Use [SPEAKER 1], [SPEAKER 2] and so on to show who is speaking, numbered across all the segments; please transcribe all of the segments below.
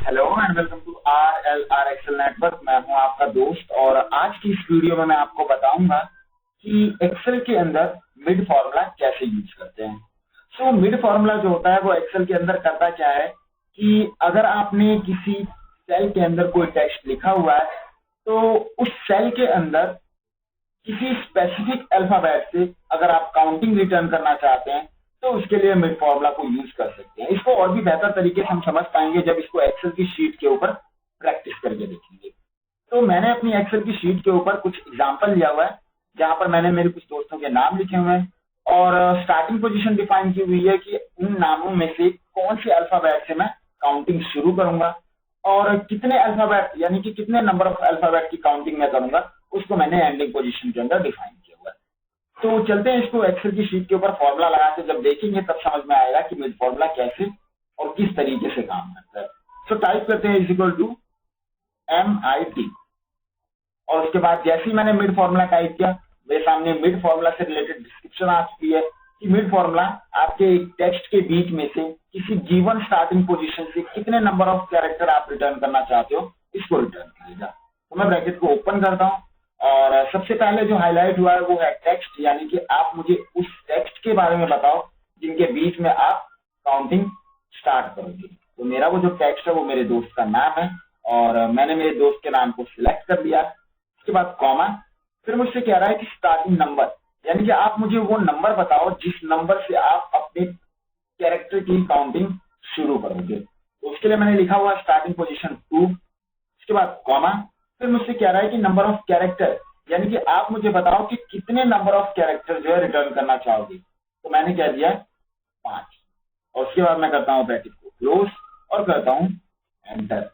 [SPEAKER 1] Hello and welcome to RLR Excel network. मैं हूं आपका दोस्त और आज की इस वीडियो में मैं आपको बताऊंगा कि एक्सेल के अंदर मिड फॉर्मूला कैसे यूज करते हैं। सो मिड फॉर्मूला जो होता है वो एक्सेल के अंदर करता क्या है कि अगर आपने किसी सेल के अंदर कोई टेक्स्ट लिखा हुआ है तो उस सेल के अंदर किसी स्पेसिफिक अल्फाबेट से अगर आप काउंटिंग रिटर्न करना चाहते हैं तो उसके लिए मिड फॉर्मूला को यूज कर सकते हैं। इसको और भी बेहतर तरीके से हम समझ पाएंगे जब इसको एक्सेल की शीट के ऊपर प्रैक्टिस करके देखेंगे। तो मैंने अपनी एक्सेल की शीट के ऊपर कुछ एग्जांपल लिया हुआ है जहां पर मैंने मेरे कुछ दोस्तों के नाम लिखे हुए हैं और स्टार्टिंग पोजीशन डिफाइन की हुई है कि उन नामों में से कौन से अल्फाबेट से मैं काउंटिंग शुरू करूंगा और कितने अल्फाबेट यानी कि कितने नंबर ऑफ अल्फाबेट की काउंटिंग मैं करूंगा उसको मैंने एंडिंग पोजीशन के अंदर डिफाइन किया हुआ है। तो चलते हैं इसको एक्सेल की शीट के ऊपर फॉर्मूला लगा के जब देखेंगे तब समझ में आएगा कि मिड फॉर्मूला कैसे और किस तरीके से काम करता है। सो टाइप करते हैं = MID और उसके बाद जैसे ही मैंने मिड फॉर्मूला टाइप किया मेरे सामने मिड फॉर्मूला से रिलेटेड डिस्क्रिप्शन आ चुकी है कि मिड फॉर्मूला आपके एक टेक्स्ट के बीच में से किसी गिवन स्टार्टिंग पोजीशन से कितने नंबर ऑफ कैरेक्टर आप रिटर्न करना चाहते हो इसको रिटर्न करेगा। तो मैं ब्रैकेट को ओपन करता हूँ और सबसे पहले जो हाईलाइट हुआ है वो है टेक्स्ट, यानी कि आप मुझे उस टेक्स्ट के बारे में बताओ जिनके बीच में आप काउंटिंग स्टार्ट करोगे। तो मेरा वो जो टेक्स्ट है वो मेरे दोस्त का नाम है और मैंने मेरे दोस्त के नाम को सिलेक्ट कर लिया। उसके बाद कॉमा, फिर मुझसे कह रहा है कि स्टार्टिंग नंबर, यानी कि आप मुझे वो नंबर बताओ जिस नंबर से आप अपने कैरेक्टर की काउंटिंग शुरू करोगे। तो उसके लिए मैंने लिखा हुआ स्टार्टिंग पोजीशन 2। उसके बाद कॉमा, फिर मुझसे कह रहा है कि नंबर ऑफ कैरेक्टर, यानी कि आप मुझे बताओ कि कितने नंबर ऑफ कैरेक्टर जो है रिटर्न करना चाहोगे। तो मैंने कह दिया 5 और उसके बाद मैं करता हूँ ब्रैकेट को क्लोज और करता हूँ एंटर।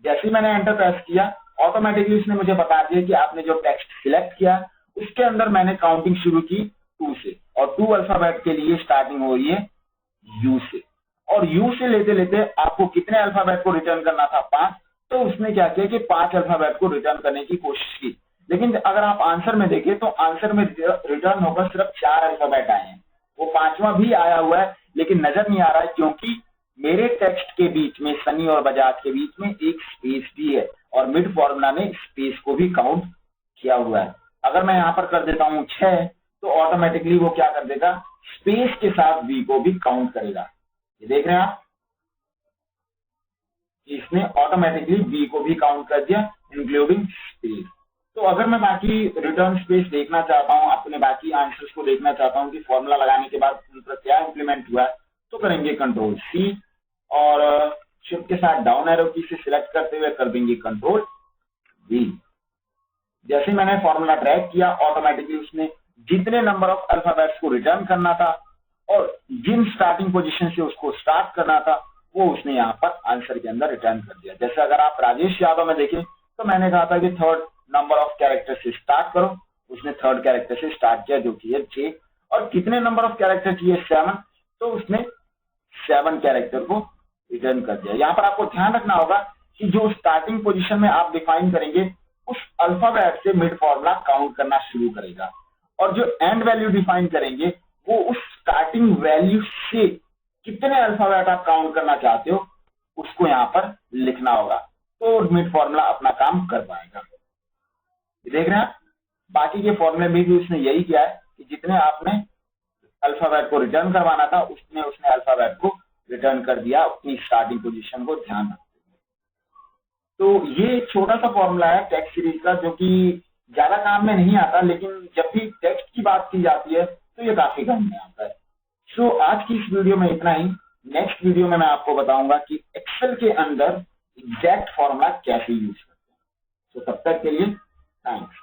[SPEAKER 1] जैसे ही मैंने एंटर प्रेस किया ऑटोमेटिकली उसने मुझे बता दिया कि आपने जो टेक्स्ट सिलेक्ट किया उसके अंदर मैंने काउंटिंग शुरू की 2 से और 2 अल्फाबेट के लिए स्टार्टिंग हो रही है U से और U से लेते लेते आपको कितने अल्फाबेट को रिटर्न करना था 5। तो उसने क्या किया कि 5 अल्फाबेट को रिटर्न करने की कोशिश की, लेकिन अगर आप आंसर में देखें तो आंसर में रिटर्न होकर सिर्फ 4 अल्फाबेट आए हैं। वो 5वां भी आया हुआ है लेकिन नजर नहीं आ रहा है क्योंकि मेरे टेक्स्ट के बीच में सनी और बजाज के बीच में एक स्पेस भी है और मिड फॉर्मूला ने स्पेस को भी काउंट किया हुआ है। अगर मैं यहाँ पर कर देता हूँ 6 तो ऑटोमेटिकली वो क्या कर देगा, स्पेस के साथ V को भी काउंट करेगा। ये देख रहे हैं आप, इसने ऑटोमेटिकली B को भी काउंट कर दिया इंक्लूडिंग स्पेस। तो अगर मैं बाकी रिटर्न स्पेस देखना चाहता हूँ, अपने बाकी आंसर्स को देखना चाहता हूँ कि फॉर्मूला लगाने के बाद उन पर क्या इंप्लीमेंट हुआ है, तो करेंगे Ctrl+C और शिफ्ट के साथ डाउन एरो की से सिलेक्ट करते हुए कर देंगे Ctrl+V। जैसे मैंने फॉर्मूला ड्रैग किया ऑटोमेटिकली उसने जितने नंबर ऑफ अल्फाबेट्स को रिटर्न करना था और जिन स्टार्टिंग पोजीशन से उसको स्टार्ट करना था वो उसने यहाँ पर आंसर के अंदर रिटर्न कर दिया। जैसे अगर आप राजेश यादव में देखें तो मैंने कहा था कि 3rd नंबर ऑफ कैरेक्टर से स्टार्ट करो, उसने 3rd कैरेक्टर से स्टार्ट किया जो कि है 6 और कितने नंबर ऑफ कैरेक्टर चाहिए 7, तो उसने 7 कैरेक्टर को रिटर्न कर दिया। यहाँ पर आपको ध्यान रखना होगा कि जो स्टार्टिंग पोजीशन में आप डिफाइन करेंगे उस अल्फाबेट से मिड फॉर्मूला काउंट करना शुरू करेगा और जो एंड वैल्यू डिफाइन करेंगे वो उस स्टार्टिंग वैल्यू से कितने अल्फाबेट आप काउंट करना चाहते हो उसको यहाँ पर लिखना होगा, तो मिड फॉर्मूला अपना काम कर पाएगा। देख रहे हैं बाकी के फॉर्मूले में भी उसने यही किया है कि जितने आपने अल्फाबेट को रिटर्न करवाना था उसने अल्फाबेट को रिटर्न कर दिया अपनी स्टार्टिंग पोजीशन को ध्यान रखते हुए। तो ये एक छोटा सा फॉर्मूला है टेक्स्ट सीरीज का जो कि ज्यादा काम में नहीं आता, लेकिन जब भी टेक्स्ट की बात की जाती है तो ये काफी काम में आता है। सो आज की इस वीडियो में इतना ही। नेक्स्ट वीडियो में मैं आपको बताऊंगा कि एक्सेल के अंदर एग्जैक्ट फॉर्मूला कैसे यूज करते हैं। तो तब तक के लिए थैंक्स।